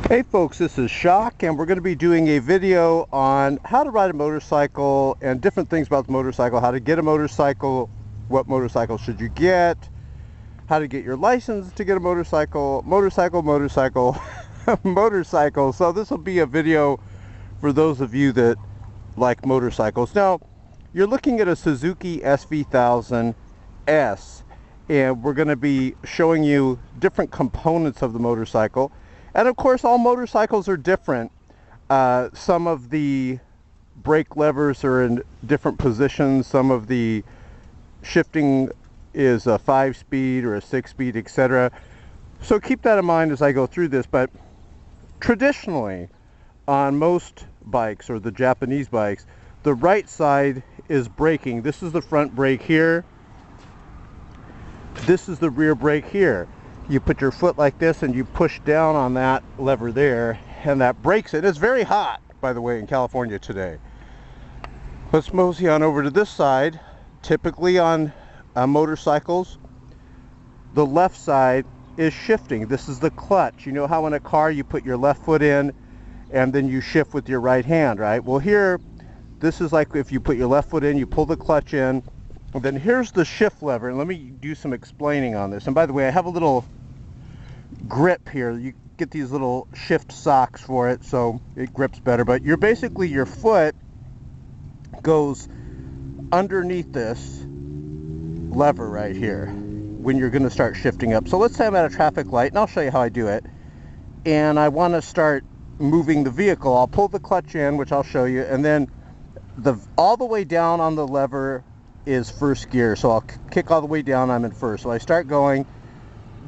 Hey folks, this is Shock, and we're going to be doing a video on how to ride a motorcycle and different things about the motorcycle, how to get a motorcycle, what motorcycle should you get, how to get your license to get a motorcycle, motorcycle. So this will be a video for those of you that like motorcycles. Now, you're looking at a Suzuki SV1000S, and we're going to be showing you different components of the motorcycle. And of course, all motorcycles are different. Some of the brake levers are in different positions. Some of the shifting is a 5-speed or a 6-speed, etc. So keep that in mind as I go through this. But traditionally, on most bikes, or the Japanese bikes, the right side is braking. This is the front brake here. This is the rear brake here. You put your foot like this and you push down on that lever there, and that brakes it. It's very hot, by the way, in California today. Let's mosey on over to this side. Typically on motorcycles, the left side is shifting. This is the clutch. You know how in a car you put your left foot in and then you shift with your right hand, right? Well, here, this is like if you put your left foot in, you pull the clutch in, and then here's the shift lever. And let me do some explaining on this. And by the way, I have a little grip here. You get these little shift socks for it so it grips better, but you're basically, your foot goes underneath this lever right here when you're going to start shifting up. So let's say I'm at a traffic light, and I'll show you how I do it, and I want to start moving the vehicle. I'll pull the clutch in, which I'll show you, and then all the way down on the lever is first gear. So I'll kick all the way down, I'm in first. So I start going.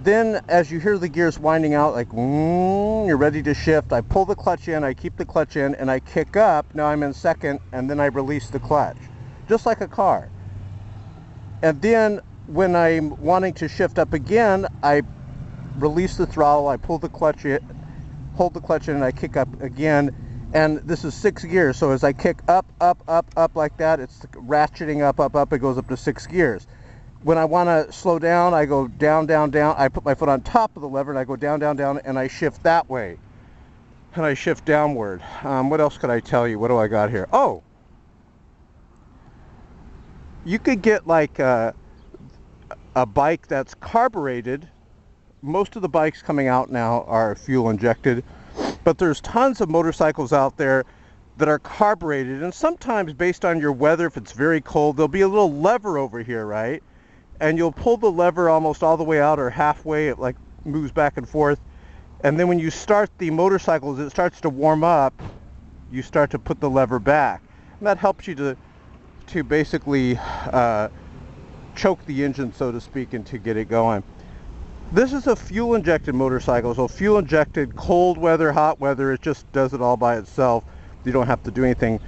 Then as you hear the gears winding out, like you're ready to shift, I pull the clutch in, I keep the clutch in, and I kick up. Now I'm in second, and then I release the clutch, just like a car. And then when I'm wanting to shift up again, I release the throttle, I pull the clutch in, hold the clutch in, and I kick up again. And this is 6 gears, so as I kick up like that, it's ratcheting up, it goes up to 6 gears. When I want to slow down, I go down. I put my foot on top of the lever and I go down, and I shift that way. And I shift downward. What else could I tell you? What do I got here? Oh! You could get like a bike that's carbureted. Most of the bikes coming out now are fuel injected. But there's tons of motorcycles out there that are carbureted. And sometimes based on your weather, if it's very cold, there'll be a little lever over here, right? And you'll pull the lever almost all the way out or halfway. It like moves back and forth. And then when you start the motorcycle, as it starts to warm up, you start to put the lever back. And that helps you to basically choke the engine, so to speak, and to get it going. This is a fuel injected motorcycle. So fuel injected, cold weather, hot weather, it just does it all by itself. You don't have to do anything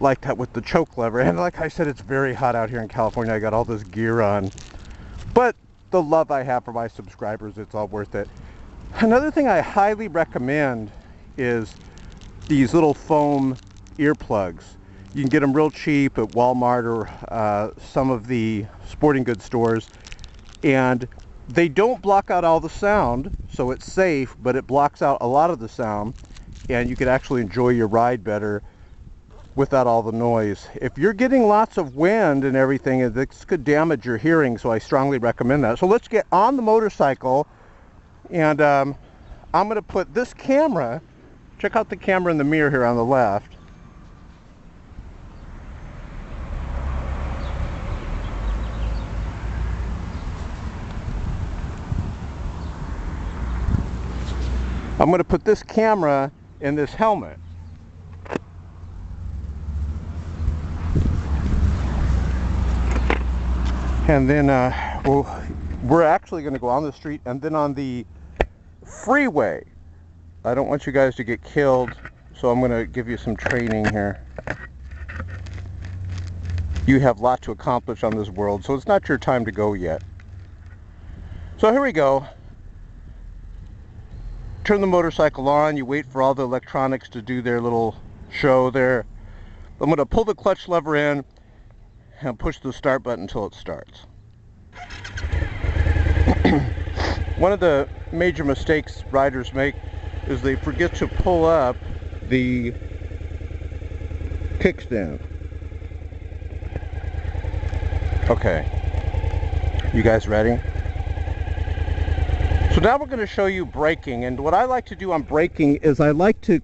like that with the choke lever. And like I said, it's very hot out here in California. I got all this gear on, but the love I have for my subscribers, it's all worth it. Another thing I highly recommend is these little foam earplugs. You can get them real cheap at Walmart or some of the sporting goods stores, and they don't block out all the sound, so it's safe, but it blocks out a lot of the sound, and you can actually enjoy your ride better without all the noise. If you're getting lots of wind and everything, this could damage your hearing, so I strongly recommend that. So let's get on the motorcycle, and I'm going to put this camera, check out the camera in the mirror here on the left. I'm going to put this camera in this helmet. And then we're actually going to go on the street and then on the freeway. I don't want you guys to get killed, so I'm going to give you some training here. You have a lot to accomplish on this world, so it's not your time to go yet. So here we go. Turn the motorcycle on, you wait for all the electronics to do their little show there. I'm going to pull the clutch lever in and push the start button until it starts. One of the major mistakes riders make is they forget to pull up the kickstand. Okay, you guys ready? So now we're going to show you braking, and what I like to do on braking is I like to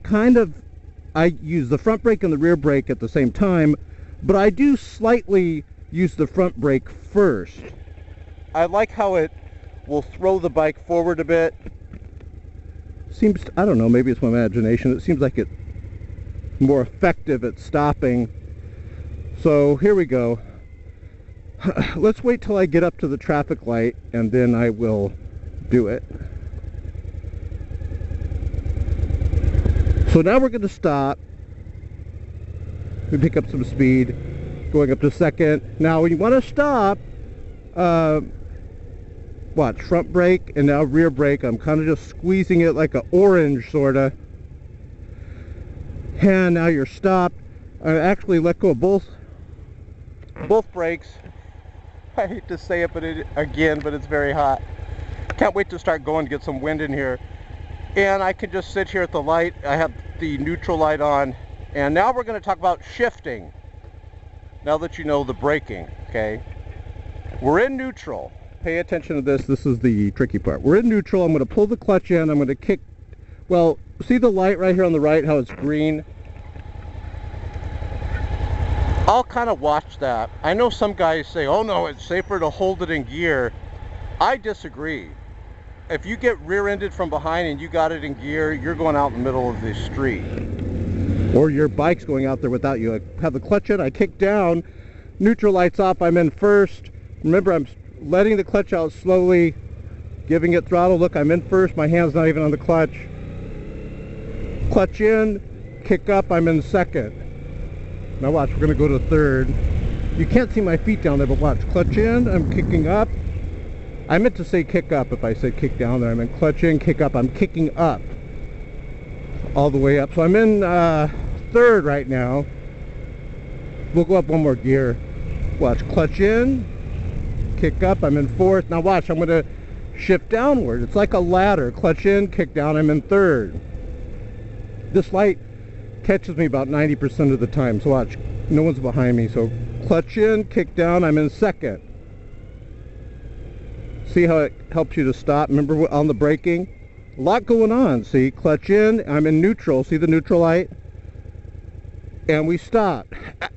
I use the front brake and the rear brake at the same time, but I do slightly use the front brake first. I like how it will throw the bike forward a bit. Seems, I don't know, maybe it's my imagination, it seems like it's more effective at stopping. So here we go. Let's wait till I get up to the traffic light and then I will do it. So now we're going to stop. We pick up some speed, going up to second. Now when you want to stop, watch, front brake and now rear brake. I'm kind of just squeezing it like an orange, sorta. And now you're stopped. I actually let go of both brakes. I hate to say it, but it's very hot. Can't wait to start going, get some wind in here. And I can just sit here at the light. I have the neutral light on. And now we're going to talk about shifting. Now that you know the braking, okay? We're in neutral. Pay attention to this. This is the tricky part. We're in neutral. I'm going to pull the clutch in. I'm going to kick. Well, see the light right here on the right, how it's green? I'll kind of watch that. I know some guys say, oh no, it's safer to hold it in gear. I disagree. If you get rear-ended from behind and you got it in gear, you're going out in the middle of the street. Or your bike's going out there without you. I have the clutch in, I kick down, neutral lights off, I'm in first. Remember, I'm letting the clutch out slowly, giving it throttle. Look, I'm in first, my hand's not even on the clutch. Clutch in, kick up, I'm in second. Now watch, we're going to go to third. You can't see my feet down there, but watch. Clutch in, I'm kicking up. I meant to say kick up if I said kick down there. I meant clutch in, kick up. I'm kicking up. All the way up. So I'm in third right now. We'll go up one more gear. Watch, clutch in, kick up, I'm in fourth. Now watch, I'm going to shift downward. It's like a ladder. Clutch in, kick down, I'm in third. This light catches me about 90% of the time. So watch, no one's behind me. So clutch in, kick down, I'm in second. See how it helps you to stop? Remember on the braking? A lot going on. See, clutch in, I'm in neutral. See the neutral light? And we stop.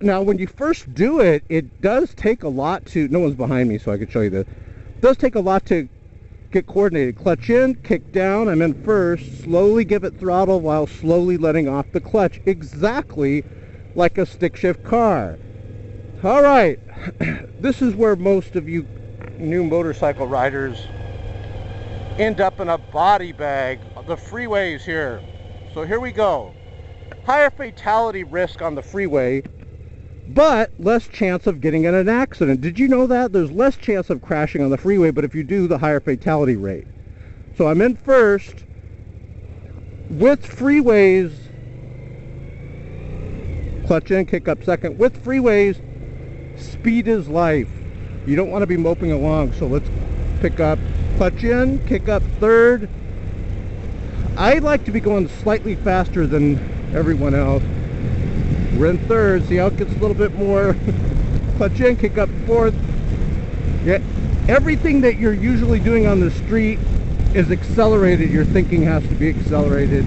Now when you first do it, it does take a lot to, no one's behind me so I can show you this. It does take a lot to get coordinated. Clutch in, kick down, I'm in first. Slowly give it throttle while slowly letting off the clutch. Exactly like a stick shift car. All right, this is where most of you new motorcycle riders end up in a body bag. The freeways here. So here we go. Higher fatality risk on the freeway, but less chance of getting in an accident. Did you know that? There's less chance of crashing on the freeway, but if you do, the higher fatality rate. So I'm in first. With freeways, clutch in, kick up second. With freeways, speed is life. You don't want to be moping along, so let's pick up. Clutch in, kick up third. I like to be going slightly faster than everyone else. We're in third. See how it gets a little bit more. Clutch in, kick up fourth. Yeah, everything that you're usually doing on the street is accelerated. Your thinking has to be accelerated.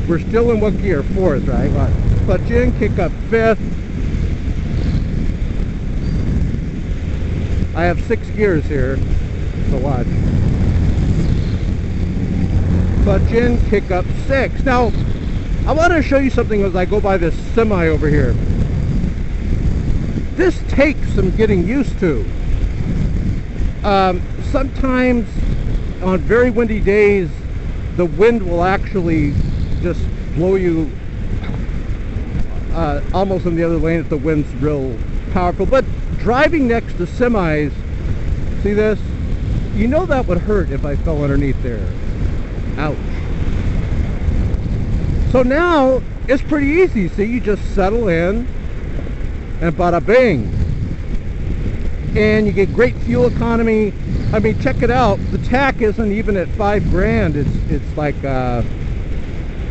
We're still in what gear? Fourth, right? Clutch in, kick up fifth. I have 6 gears here, so watch. Clutch in, kick up 6. Now, I want to show you something as I go by this semi over here. This takes some getting used to. Sometimes on very windy days, the wind will actually just blow you almost in the other lane if the wind's real powerful. But driving next to semis, see this? You know that would hurt if I fell underneath there. Ouch. So now it's pretty easy. See, you just settle in and bada bing. And you get great fuel economy. I mean, check it out. The tack isn't even at 5 grand. It's like a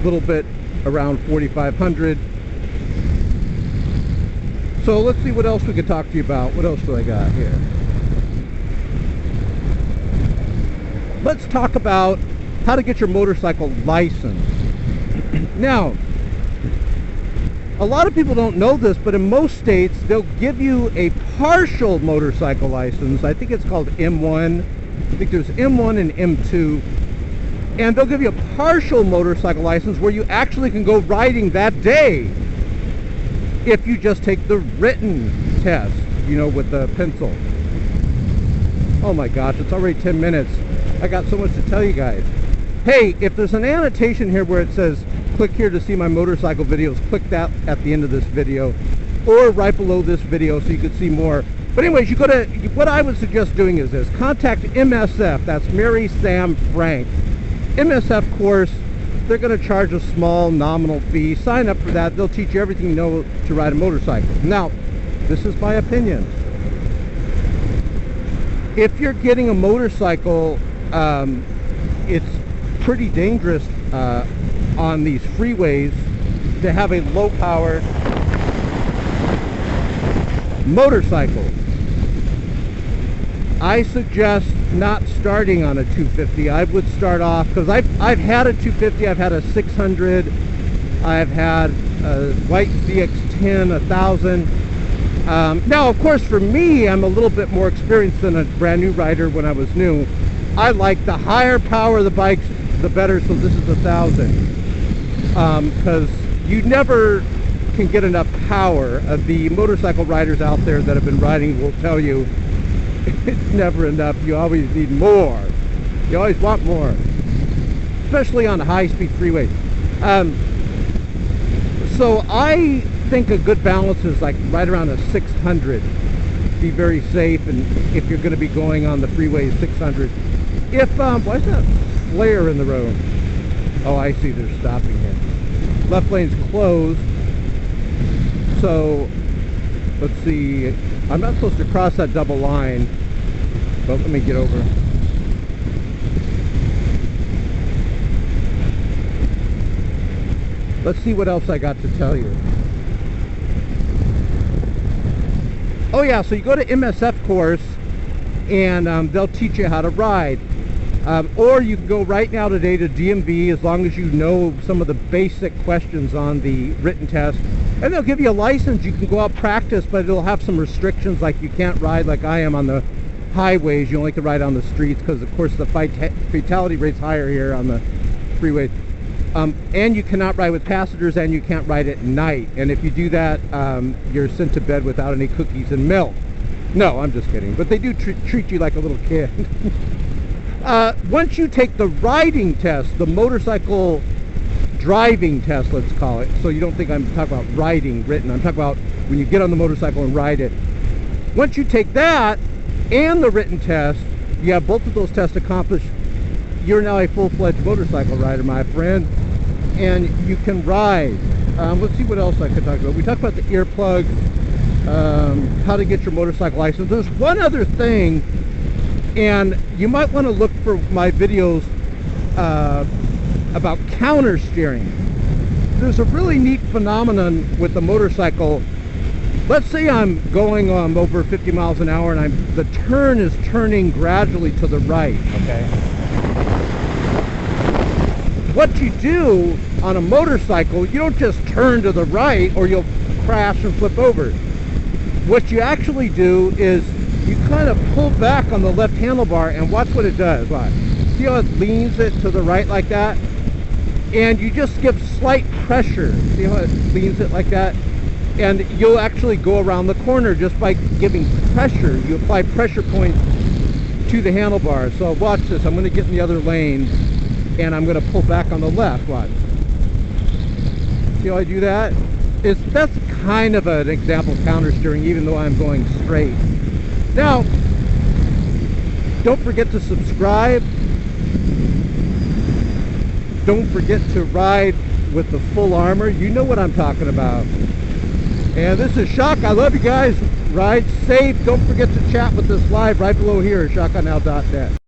little bit around 4,500. So let's see what else we could talk to you about. What else do I got here? Let's talk about how to get your motorcycle license. Now, a lot of people don't know this, but in most states, they'll give you a partial motorcycle license. I think it's called M1. I think there's M1 and M2. And they'll give you a partial motorcycle license where you actually can go riding that day if you just take the written test, you know, with the pencil. Oh my gosh, it's already 10 minutes. I got so much to tell you guys. Hey, if there's an annotation here where it says, click here to see my motorcycle videos, click that at the end of this video, or right below this video so you can see more. But anyways, you go to, what I would suggest doing is this: contact MSF, that's Mary Sam Frank. MSF course, they're going to charge a small nominal fee. Sign up for that. They'll teach you everything you know to ride a motorcycle. Now, this is my opinion. If you're getting a motorcycle, it's pretty dangerous on these freeways to have a low-powered motorcycle. I suggest not starting on a 250. I would start off, because I've had a 250, I've had a 600, I've had a white ZX10 1000. Now, of course, for me, I'm a little bit more experienced than a brand new rider when I was new. I like the higher power of the bikes, the better, so this is 1000. Because you never can get enough power. The motorcycle riders out there that have been riding will tell you it's never enough. You always need more. You always want more, especially on high-speed freeways. So I think a good balance is like right around a 600. Be very safe, and if you're going to be going on the freeway, 600. If why is that flare in the road? Oh, I see. They're stopping here. Left lane's closed. So let's see. I'm not supposed to cross that double line, but let me get over. Let's see what else I got to tell you. Oh yeah, so you go to MSF course, and they'll teach you how to ride. Or you can go right now today to DMV, as long as you know some of the basic questions on the written test. And they'll give you a license. You can go out practice, but it'll have some restrictions, like you can't ride like I am on the highways. You only can ride on the streets because, of course, the fatality rate's higher here on the freeways. And you cannot ride with passengers, and you can't ride at night. And if you do that, you're sent to bed without any cookies and milk. No, I'm just kidding. But they do treat you like a little kid. Once you take the riding test, the motorcycle driving test, let's call it, so you don't think I'm talking about riding written, I'm talking about when you get on the motorcycle and ride it. Once you take that and the written test, you have both of those tests accomplished, you're now a full-fledged motorcycle rider, my friend, and you can ride. Let's see what else I could talk about. We talked about the earplugs, how to get your motorcycle license. There's one other thing, and you might want to look for my videos about counter steering. There's a really neat phenomenon with the motorcycle. Let's say I'm going over 50 miles an hour, and the turn is turning gradually to the right, okay? What you do on a motorcycle, you don't just turn to the right or you'll crash and flip over. What you actually do is you kind of pull back on the left handlebar, and watch what it does. Watch. See how it leans it to the right like that? And you just give slight pressure. See how it leans it like that? And you'll actually go around the corner just by giving pressure. You apply pressure points to the handlebar. So watch this. I'm going to get in the other lane, and I'm going to pull back on the left. Watch. See how I do that? That's kind of an example of counter steering, even though I'm going straight. Now, don't forget to subscribe. Don't forget to ride with the full armor. You know what I'm talking about. And this is Shock. I love you guys. Ride safe. Don't forget to chat with us live right below here at shotgunnow.net.